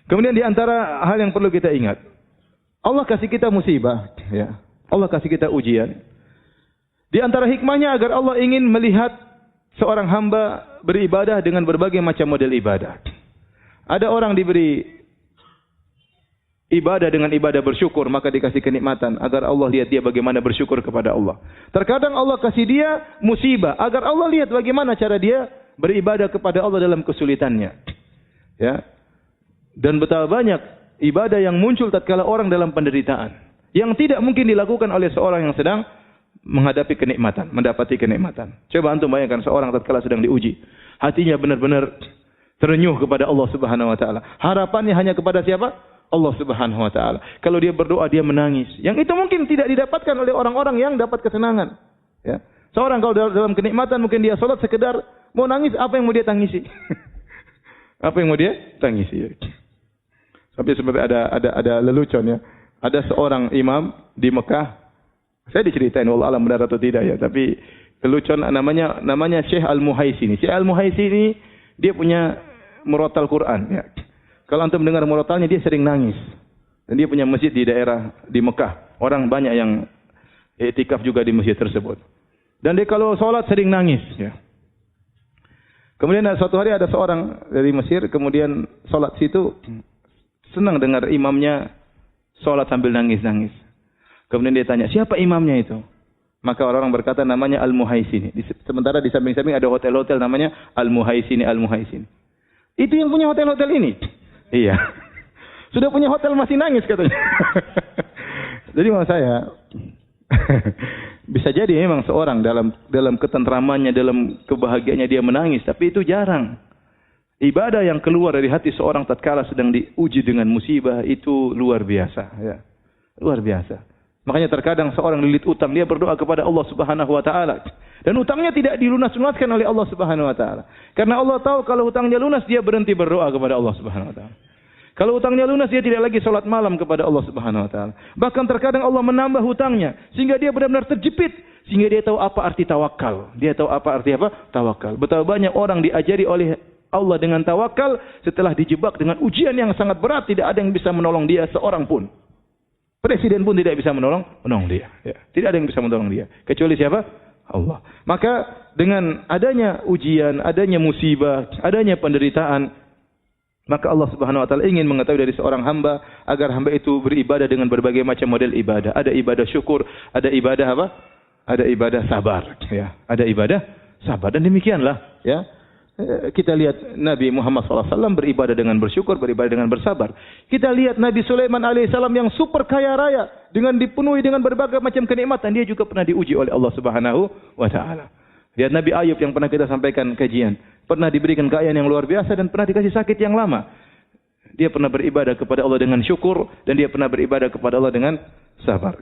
Kemudian di antara hal yang perlu kita ingat, Allah kasih kita musibah, ya. Allah kasih kita ujian. Di antara hikmahnya agar Allah ingin melihat seorang hamba beribadah dengan berbagai macam model ibadah. Ada orang diberi ibadah dengan ibadah bersyukur, maka dikasih kenikmatan agar Allah lihat dia bagaimana bersyukur kepada Allah. Terkadang Allah kasih dia musibah agar Allah lihat bagaimana cara dia beribadah kepada Allah dalam kesulitannya. Ya. Dan betapa banyak ibadah yang muncul tatkala orang dalam penderitaan yang tidak mungkin dilakukan oleh seorang yang sedang menghadapi kenikmatan, mendapati kenikmatan. Coba antum bayangkan seorang tatkala sedang diuji, hatinya benar-benar terenyuh kepada Allah Subhanahu wa taala. Harapannya hanya kepada siapa? Allah Subhanahu wa taala. Kalau dia berdoa dia menangis. Yang itu mungkin tidak didapatkan oleh orang-orang yang dapat kesenangan. Ya. Seorang kalau dalam kenikmatan mungkin dia salat sekedar mau nangis, apa yang mau dia tangisi? Apa yang mau dia tangisi? Tapi seperti ada lelucon ya. Ada seorang imam di Mekah. Saya diceritain wallah alam benar atau tidak ya, tapi lelucon namanya Syekh Al-Muhaisini. Syekh Al-Muhaisini dia punya murotal Quran ya. Kalau antum mendengar murotalnya dia sering nangis. Dan dia punya masjid di daerah di Mekah. Orang banyak yang iktikaf juga di masjid tersebut. Dan dia kalau sholat sering nangis ya. Kemudian suatu hari ada seorang dari Mesir kemudian sholat situ, senang dengar imamnya sholat sambil nangis-nangis. Kemudian dia tanya, siapa imamnya itu? Maka orang-orang berkata namanya Al-Muhaisini. Sementara di samping-samping ada hotel-hotel namanya Al-Muhaisini, Al-Muhaisini. Itu yang punya hotel-hotel ini? Iya. Sudah punya hotel masih nangis katanya. Jadi maksud saya, bisa jadi memang seorang dalam ketentramannya, dalam kebahagiaannya dia menangis. Tapi itu jarang. Ibadah yang keluar dari hati seorang tatkala sedang diuji dengan musibah itu luar biasa. Ya. Luar biasa. Makanya terkadang seorang lilit utang, dia berdoa kepada Allah Subhanahu wa taala. Dan utangnya tidak dilunas-lunaskan oleh Allah Subhanahu wa taala. Karena Allah tahu kalau utangnya lunas, dia berhenti berdoa kepada Allah Subhanahu wa taala. Kalau utangnya lunas, dia tidak lagi salat malam kepada Allah Subhanahu wa taala. Bahkan terkadang Allah menambah hutangnya sehingga dia benar-benar terjepit, sehingga dia tahu apa arti tawakal. Dia tahu apa arti apa? Tawakal. Betapa banyak orang diajari oleh Allah dengan tawakal setelah dijebak dengan ujian yang sangat berat, tidak ada yang bisa menolong dia seorang pun. Presiden pun tidak bisa menolong dia. Ya. Tidak ada yang bisa menolong dia. Kecuali siapa? Allah. Maka dengan adanya ujian, adanya musibah, adanya penderitaan, maka Allah Subhanahu wa taala ingin mengetahui dari seorang hamba agar hamba itu beribadah dengan berbagai macam model ibadah. Ada ibadah syukur, ada ibadah apa? Ada ibadah sabar, ya. Ada ibadah sabar dan demikianlah, ya. Kita lihat Nabi Muhammad SAW beribadah dengan bersyukur, beribadah dengan bersabar. Kita lihat Nabi Sulaiman alaihissalam yang super kaya raya dengan dipenuhi dengan berbagai macam kenikmatan, dia juga pernah diuji oleh Allah Subhanahu wa taala. Lihat Nabi Ayub yang pernah kita sampaikan kajian, pernah diberikan kekayaan yang luar biasa dan pernah dikasih sakit yang lama. Dia pernah beribadah kepada Allah dengan syukur dan dia pernah beribadah kepada Allah dengan sabar.